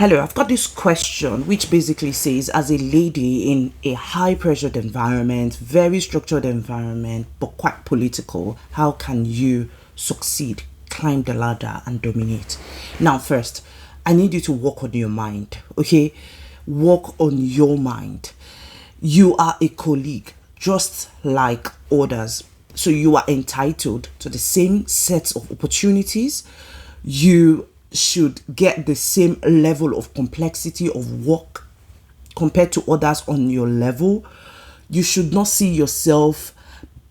Hello, I've got this question which basically says, as a lady in a high pressured environment, very structured environment, but quite political, how can you succeed, climb the ladder, and dominate? Now, first, I need you to work on your mind, okay? Work on your mind. You are a colleague, just like others. So you are entitled to the same sets of opportunities. You should get the same level of complexity of work compared to others on your level. You should not see yourself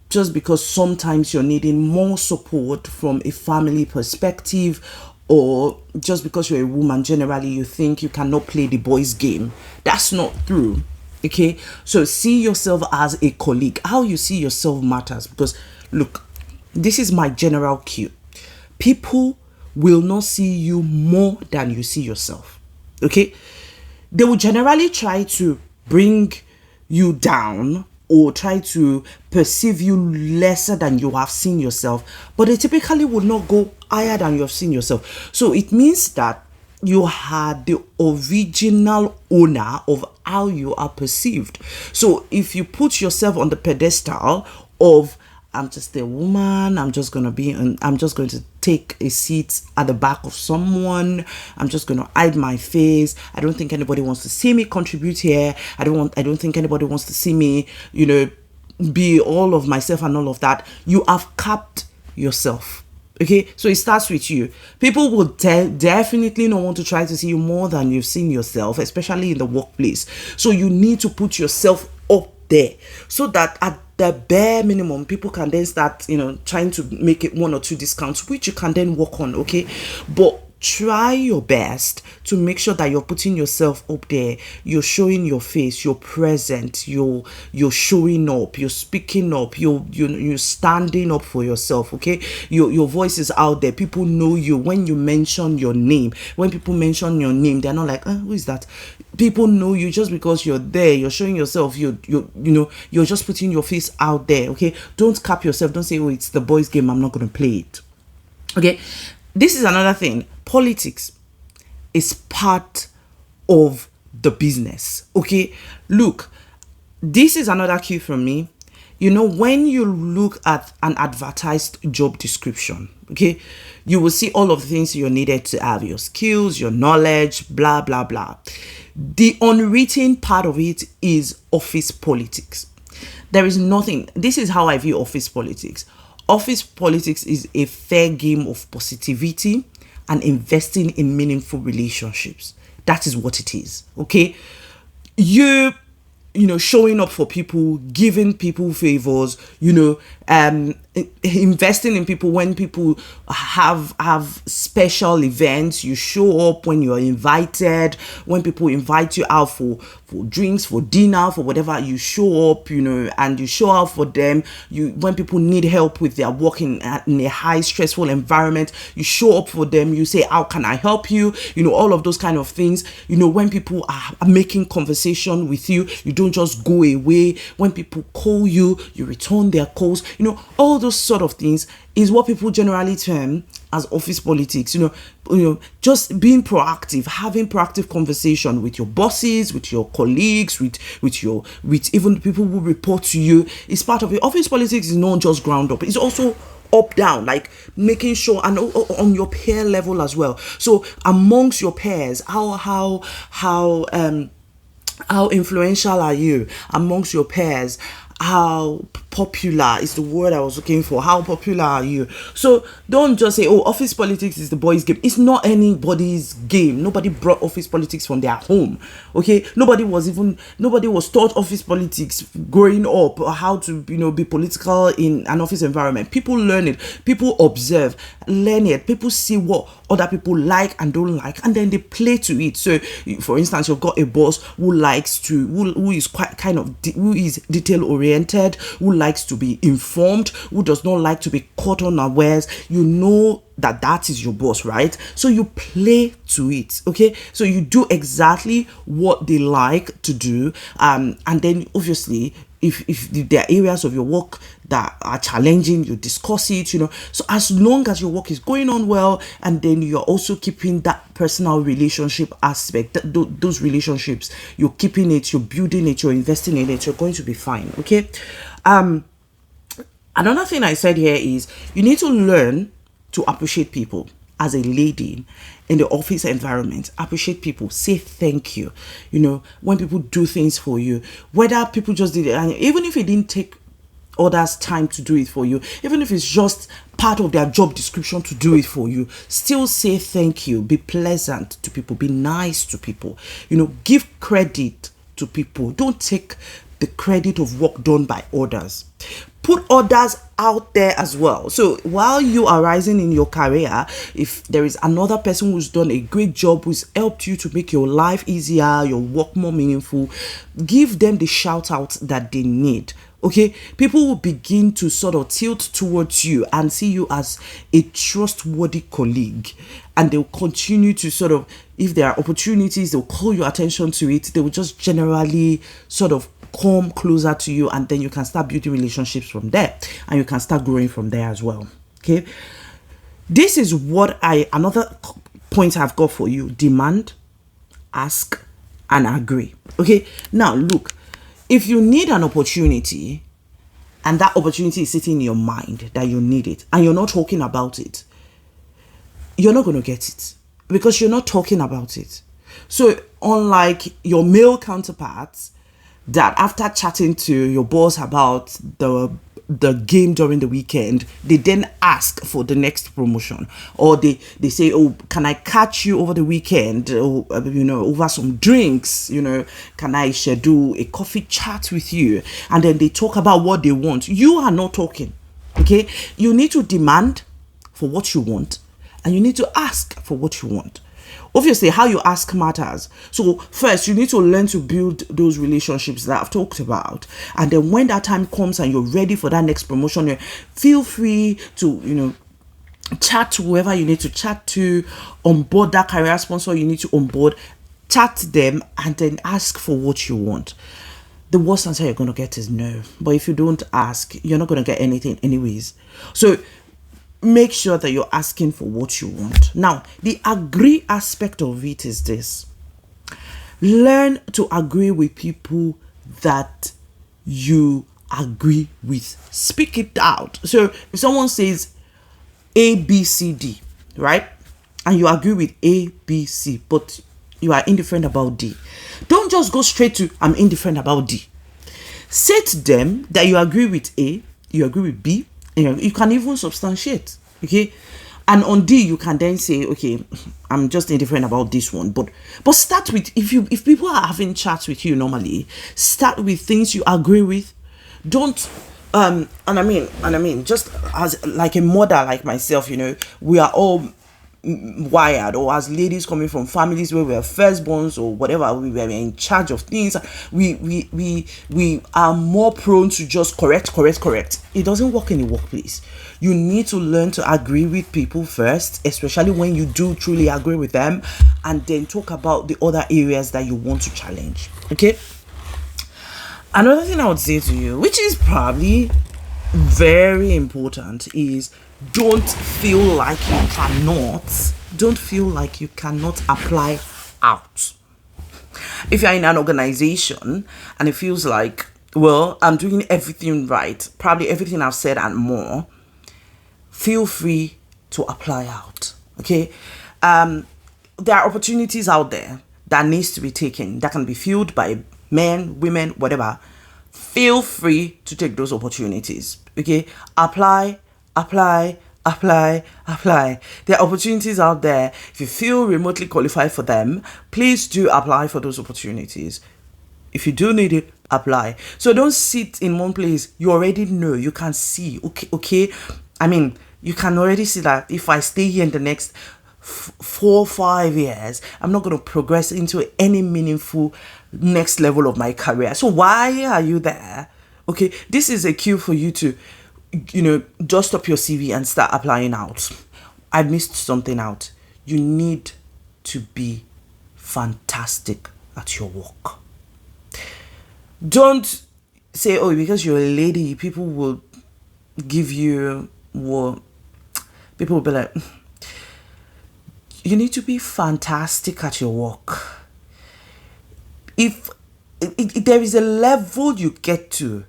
just because sometimes you're needing more support from a family perspective, or just because you're a woman generally you think you cannot play the boys game. That's not true. Okay, so see yourself as a colleague. How you see yourself matters, because look, this is my general cue. People will not see you more than you see yourself. Okay, they will generally try to bring you down or try to perceive you lesser than you have seen yourself, but they typically will not go higher than you have seen yourself. So it means that you are the original owner of how you are perceived. So if you put yourself on the pedestal of, I'm just a woman, I'm just going to take a seat at the back of someone, I'm just going to hide my face, I don't think anybody wants to see me contribute here, I don't think anybody wants to see me, be all of myself and all of that, you have capped yourself. Okay, so it starts with you. People will definitely not want to try to see you more than you've seen yourself, especially in the workplace. So you need to put yourself up there so that at the bare minimum, people can then start, trying to make it one or two discounts, which you can then work on. Okay, but try your best to make sure that you're putting yourself up there. You're showing your face, you're present, you're showing up, you're speaking up, you're standing up for yourself. Okay, your voice is out there. People know you when you mention your name. When people mention your name, they're not like, who is that? People know you just because you're there, you're showing yourself, you're just putting your face out there. Okay, don't cap yourself. Don't say, oh, it's the boys game, I'm not going to play it. Okay, this is another thing. Politics is part of the business. Okay, look, this is another cue from me. When you look at an advertised job description, okay, you will see all of the things you're needed to have: your skills, your knowledge, blah blah blah. The unwritten part of it is office politics. There is nothing. This is how I view office politics. Office politics is a fair game of positivity and investing in meaningful relationships. That is what it is. Okay, showing up for people, giving people favors, investing in people when people have special events. You show up when you're invited, when people invite you out for drinks, for dinner, for whatever. You show up, and you show up for them. When people need help with their work in a high stressful environment, you show up for them. You say, how can I help you? All of those kind of things. When people are making conversation with you, you don't just go away. When people call you, you return their calls. All those sort of things is what people generally term as office politics. Just being proactive, having proactive conversation with your bosses, with your colleagues, with even people who report to you is part of it. Office politics is not just ground up; it's also up down, like making sure, and on your peer level as well. So amongst your peers, how influential are you amongst your peers? How popular is the word I was looking for? How popular are you? So don't just say, oh, office politics is the boys' game. It's not anybody's game. Nobody brought office politics from their home. Okay, nobody was taught office politics growing up, or how to be political in an office environment. People learn it. People observe, learn it. People see what other people like and don't like, and then they play to it. So, for instance, you've got a boss who is detail oriented, who likes to be informed, who does not like to be caught unawares. That is your boss, right? So you play to it. Okay, so you do exactly what they like to do, and then obviously if there are areas of your work that are challenging, you discuss it, so as long as your work is going on well, and then you're also keeping that personal relationship aspect, those relationships, you're keeping it, you're building it, you're investing in it, you're going to be fine. Okay. Another thing I said here is you need to learn to appreciate people. As a lady in the office environment, appreciate people, say thank you. When people do things for you, whether people just did it, and even if it didn't take others time to do it for you, even if it's just part of their job description to do it for you, still say thank you. Be pleasant to people, be nice to people, give credit to people. Don't take the credit of work done by others. Put others out there as well. So while you are rising in your career, if there is another person who's done a great job, who's helped you to make your life easier, your work more meaningful, give them the shout out that they need. Okay, people will begin to sort of tilt towards you and see you as a trustworthy colleague, and they'll continue to sort of, if there are opportunities, they'll call your attention to it. They will just generally sort of come closer to you, and then you can start building relationships from there, and you can start growing from there as well. Okay, this is what another point I've got for you: demand, ask, and agree. Okay, now look, if you need an opportunity and that opportunity is sitting in your mind that you need it, and you're not talking about it, you're not going to get it because you're not talking about it. So unlike your male counterparts, that after chatting to your boss about the game during the weekend, they then ask for the next promotion, or they say, oh, can I catch you over the weekend, or over some drinks, can I schedule a coffee chat with you? And then they talk about what they want. You are not talking. Okay, you need to demand for what you want, and you need to ask for what you want. Obviously, how you ask matters. So first, you need to learn to build those relationships that I've talked about. And then when that time comes and you're ready for that next promotion, feel free to, chat to whoever you need to chat to, onboard that career sponsor you need to onboard, chat to them, and then ask for what you want. The worst answer you're going to get is no. But if you don't ask, you're not going to get anything anyways. So make sure that you're asking for what you want. Now, the agree aspect of it is this: learn to agree with people that you agree with. Speak it out. So if someone says A, B, C, D, right? And you agree with A, B, C, but you are indifferent about D, don't just go straight to I'm indifferent about D. Say to them that you agree with A, you agree with B, you can even substantiate. Okay, and on D you can then say, okay, I'm just indifferent about this one, but start with, if people are having chats with you normally, start with things you agree with. Don't and I mean just as like a mother like myself, we are all wired, or as ladies coming from families where we are firstborns or whatever, we were in charge of things, we are more prone to just correct. It doesn't work in the workplace. You need to learn to agree with people first, especially when you do truly agree with them, and then talk about the other areas that you want to challenge. Okay, another thing I would say to you, which is probably very important, is don't feel like you cannot apply out. If you're in an organization and it feels like, well, I'm doing everything right, probably everything I've said and more, feel free to apply out. Okay, there are opportunities out there that needs to be taken, that can be filled by men, women, whatever. Feel free to take those opportunities. Okay, apply. There are opportunities out there. If you feel remotely qualified for them, please do apply for those opportunities. If you do need it, apply. So don't sit in one place. You already know, you can see. Okay. I mean, you can already see that if I stay here in the next 4 or 5 years, I'm not going to progress into any meaningful next level of my career. So why are you there? Okay, this is a cue for you to, dust up your CV and start applying out. I missed something out. You need to be fantastic at your work. Don't say, oh, because you're a lady, people will give you what, people will be like, you need to be fantastic at your work. If there is a level you get to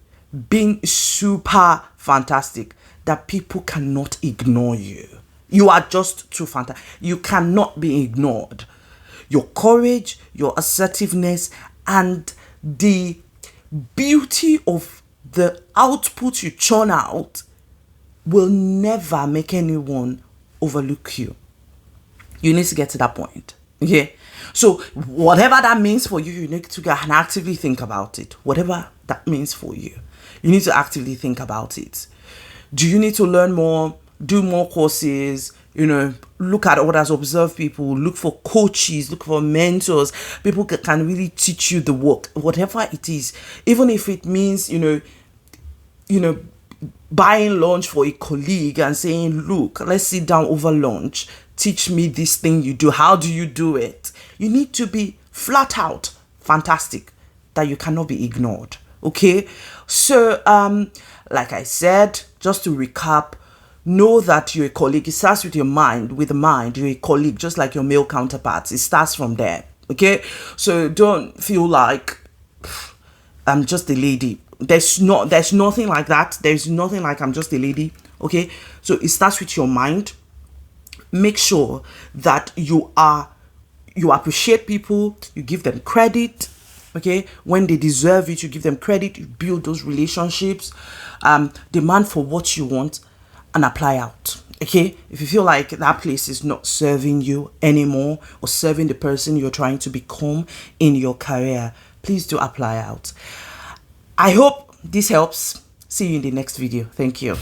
being super fantastic that people cannot ignore you. You are just too fantastic. You cannot be ignored. Your courage, your assertiveness, and the beauty of the output you churn out will never make anyone overlook you. You need to get to that point. Okay? So whatever that means for you, you need to go and actively think about it. Whatever that means for you, you need to actively think about it. Do you need to learn more, do more courses, look at others, observe people, look for coaches, look for mentors, people can really teach you the work, whatever it is. Even if it means, buying lunch for a colleague and saying, look, let's sit down over lunch, teach me this thing you do, how do you do it? You need to be flat out fantastic, that you cannot be ignored. Okay, so like I said, just to recap, know that you're a colleague. It starts with your mind. With the mind, you're a colleague, just like your male counterparts. It starts from there. Okay, so don't feel like I'm just a lady. There's nothing like that. There's nothing like I'm just a lady. Okay, so it starts with your mind. Make sure that you appreciate people, you give them credit. Okay, when they deserve it, you give them credit, you build those relationships, demand for what you want, and apply out. Okay, if you feel like that place is not serving you anymore or serving the person you're trying to become in your career, please do apply out. I hope this helps. See you in the next video. Thank you.